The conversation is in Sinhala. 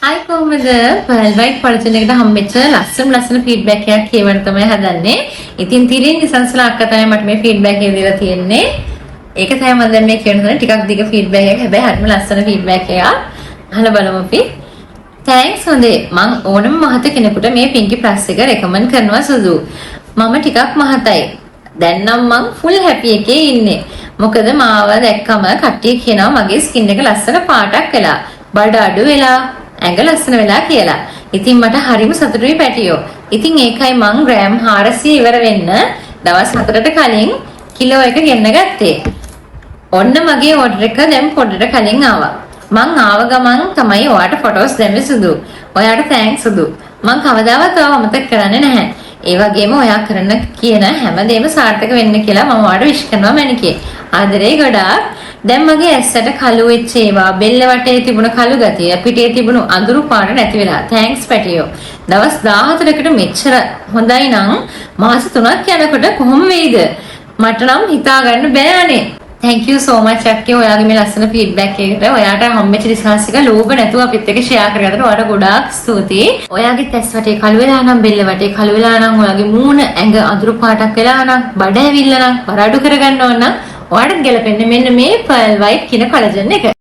Hi කොහමද? පල්වයිට් පරිචන එකට හම්බෙච්ච ලස්සන ෆීඩ්බැක් එකක් කියවන්න තමයි හදන්නේ. ඉතින් තිරින් ඉසන්සලා අක්කා තමයි මට මේ ෆීඩ්බැක් එක දීලා තියෙන්නේ. ඒක තමයි මම දැන් මේ කියන්න ටිකක් දිග ෆීඩ්බැක් එකක්. හැබැයි හරිම ලස්සන ෆීඩ්බැක් එකක්. අහලා බලමු අපි. තෑන්ක්ස් හොඳේ. මං ඕනම මහත කෙනෙකුට මේ පින්කි ප්ලස් එක රෙකමන්ඩ් කරනවා සුදු. මම ටිකක් මහතයි. දැන් නම් මං ෆුල් හැපි එකේ ඉන්නේ. මොකද මාව දැක්කම කට්ටිය කියනවා මගේ ස්කින් එක ලස්සන පාටක් වෙලා. බඩ අඩු වෙලා ඇඟ ලස්සන වෙලා කියලා. ඉතින් මට හරිම සතුටුයි පැටියෝ. ඉතින් ඒකයි මං ග්‍රෑම් 400 ඉවර වෙන්න දවස් 4කට කලින් කිලෝ එක ගෙන්න ගත්තේ. ඔන්න මගේ ඕඩර් එක දැන් පොඩට කලින් ආවා. මං ආව ගමන් තමයි ඔයාට ෆොටෝස් දැම්මේ සුදු. ඔයාට තෑන්ක්ස් සුදු. මං කවදාවත් ඔයාව අමතක කරන්නේ නැහැ. ඒ වගේම ඔයා කරන කියන හැමදේම සාර්ථක වෙන්න කියලා මම ඔයාට විශ් කරනවා මැනිකේ. ආදරේ ගොඩාක්. දැන් මගේ ඇස්සට කළු වෙච්ච ඒවා බෙල්ල වටේ තිබුණ කළු ගතිය පිටේ තිබුණු අඳුරු පාට නැති වෙලා. තෑන්ක්ස් පැටියෝ. දවස් 14කට මෙච්චර හොඳයි නම් මාස 3ක් යනකොට කොහොම වෙයිද? මට නම් හිතා ගන්න බෑනේ. Thank you so much අක්කේ ඔයාගේ මේ ලස්සන ෆීඩ්බැක් එකට. ඔයාට හම්බෙච්ච රිසර්ච් එක ලෝභ නැතුව අපිත් එක්ක ෂෙයා කරගත්තට ඔයාට ගොඩාක් ස්තුතියි. ඔයාගේ තැස් වටේ කළු වෙලා නම් බෙල්ල වටේ කළු වෙලා නම් ඔයාගේ මූණ ඇඟ අඳුරු පාටක් වෙලා නම් බඩ ඇවිල්ලා නම් බර අඩු කරගන්න ඕන නම් ඔයාට ගැලපෙන්නේ මෙන්න මේ Pearl White කියන කොලජන් එක.